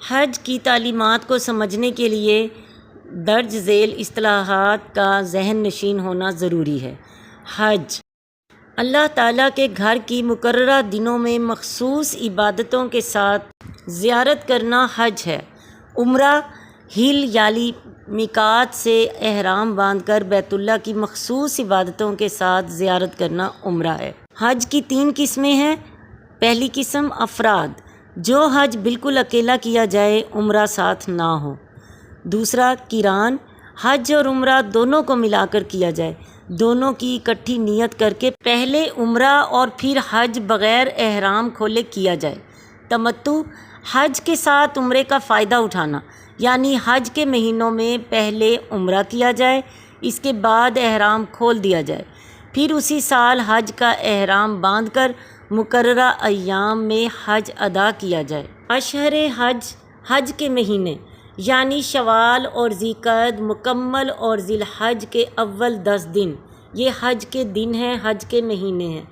حج کی تعلیمات کو سمجھنے کے لیے درج ذیل اصطلاحات کا ذہن نشین ہونا ضروری ہے۔ حج اللہ تعالیٰ کے گھر کی مقررہ دنوں میں مخصوص عبادتوں کے ساتھ زیارت کرنا حج ہے۔ عمرہ ہل یعنی میقات سے احرام باندھ کر بیت اللہ کی مخصوص عبادتوں کے ساتھ زیارت کرنا عمرہ ہے۔ حج کی 3 قسمیں ہیں۔ پہلی قسم افراد، جو حج بالکل اکیلا کیا جائے، عمرہ ساتھ نہ ہو۔ دوسرا قران، حج اور عمرہ دونوں کو ملا کر کیا جائے، دونوں کی اکٹھی نیت کر کے پہلے عمرہ اور پھر حج بغیر احرام کھولے کیا جائے۔ تمتع، حج کے ساتھ عمرے کا فائدہ اٹھانا، یعنی حج کے مہینوں میں پہلے عمرہ کیا جائے، اس کے بعد احرام کھول دیا جائے، پھر اسی سال حج کا احرام باندھ کر مقررہ ایام میں حج ادا کیا جائے۔ اشہر حج، حج کے مہینے یعنی شوال اور ذی القعدہ مکمل اور ذی الحج کے اول 10 دن، یہ حج کے دن ہیں، حج کے مہینے ہیں۔